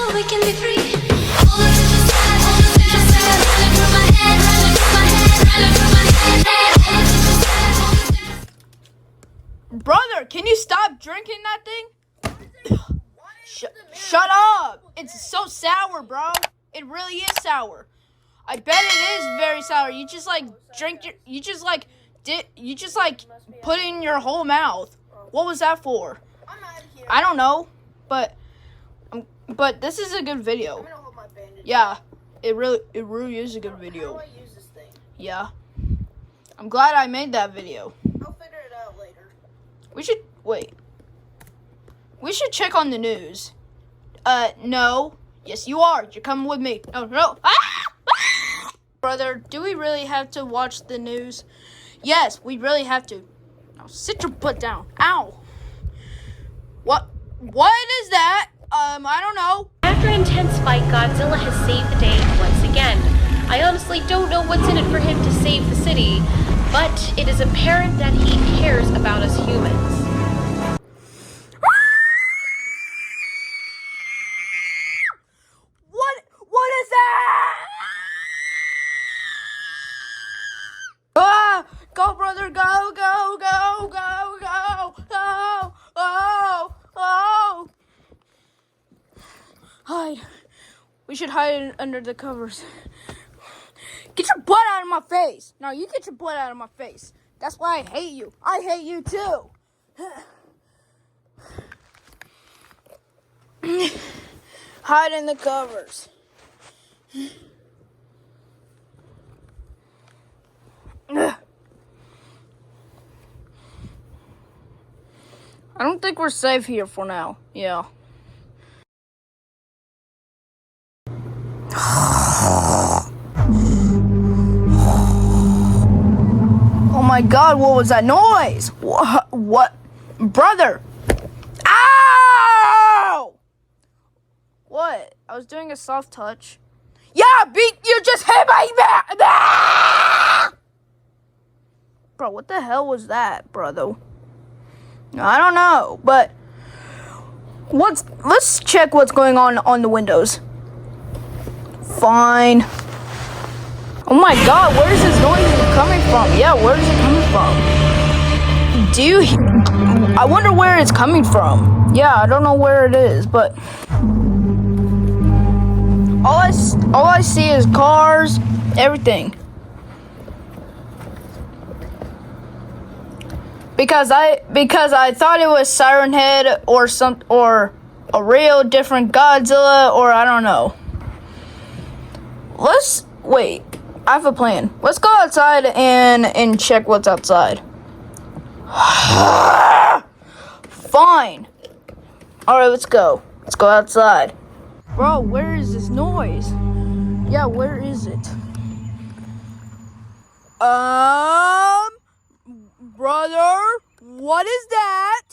so we can be free. All the visions sad, all the visions sad, running through my head, running through my head, running through my head. All the visions sad, all the visions. Brother, can you stop drinking that thing? Shut up! It's so sour, bro. It really is sour. I bet it is very sour. You just like drink your, you just like put it in your whole mouth. What was that for? I'm out of here. I don't know, but this is a good video. I'm gonna hold my bandage. Yeah, it really is a good video. How do I use this thing? Yeah, I'm glad I made that video. I'll figure it out later. We should wait. We should check on the news. No. Yes, you are. You're coming with me. No. Ah! Ah! Brother, do we really have to watch the news? Yes, we really have to. Now sit your butt down. Ow. What is that? I don't know. After an intense fight, Godzilla has saved the day once again. I honestly don't know what's in it for him to save the city, but it is apparent that he cares about us humans. What is that? Ah! Go, brother, go, go, go, go, go. Oh. Hide. We should hide under the covers. Get your butt out of my face. No, you get your butt out of my face. That's why I hate you. I hate you too. Hide in the covers. I don't think we're safe here for now. Yeah. Oh my God, what was that noise? What? Brother! Ow! What? I was doing a soft touch. Yeah, you just hit my back! Bro, what the hell was that, brother? I don't know, but let's check what's going on the windows. Fine. Oh my God, where is this noise coming from? Yeah, where is it coming from? I wonder where it's coming from. Yeah, I don't know where it is, but all I see is cars, everything. Because I thought it was Siren Head or a real different Godzilla, or I don't know. Let's wait. I have a plan. Let's go outside and check what's outside. Fine. All right, let's go. Let's go outside. Bro, where is this noise? Yeah, where is it? Brother, what is that?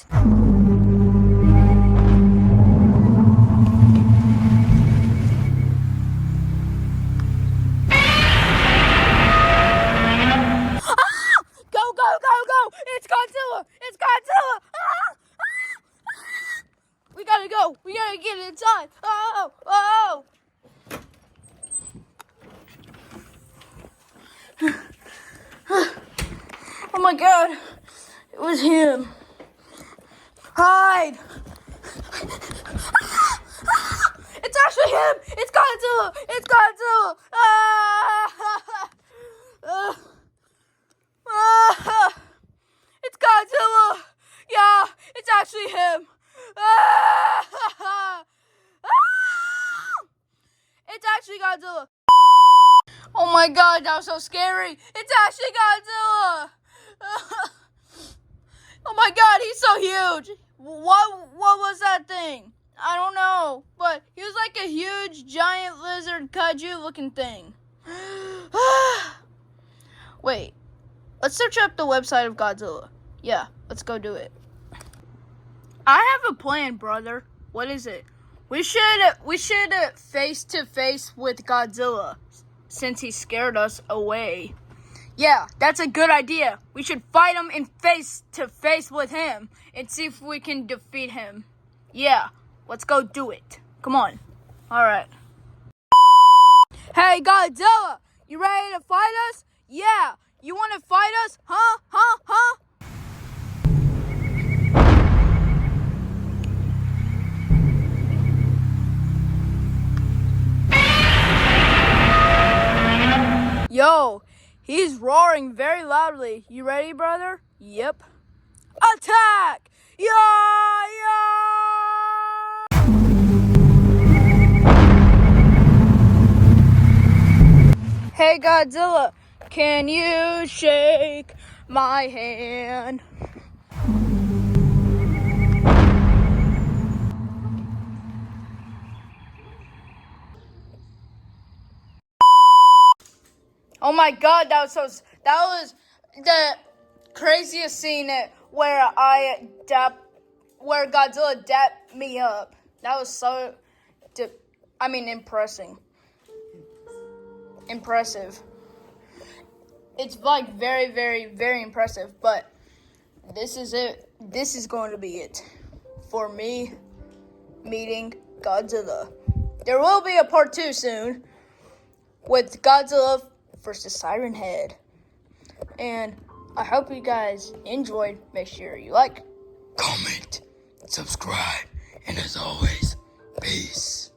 Go! It's Godzilla! We gotta go! We gotta get inside! Oh! Oh my God! It was him! Hide! It's actually him! It's Godzilla! It's Godzilla! Yeah, it's actually him! It's actually Godzilla! Oh my God, that was so scary! It's actually Godzilla! Oh my God, he's so huge! What was that thing? I don't know, but he was like a huge, giant lizard kaiju looking thing. Wait. Let's search up the website of Godzilla. Yeah, let's go do it. I have a plan, brother. What is it? We should face to face with Godzilla since he scared us away. Yeah, that's a good idea. We should fight him and face to face with him and see if we can defeat him. Yeah, let's go do it. Come on. Alright. Hey, Godzilla! You ready to fight us? Yeah! You want to fight us? Huh? Huh? Huh? Yo, he's roaring very loudly. You ready, brother? Yep. Attack! Yeah! Hey, Godzilla, can you shake my hand? Oh my God, that was the craziest scene where where Godzilla dapped me up. That was so, impressive. It's like very, very, very impressive, but this is it. This is going to be it for me meeting Godzilla. There will be a part 2 soon with Godzilla versus Siren Head. And I hope you guys enjoyed. Make sure you like, comment, subscribe, and as always, peace.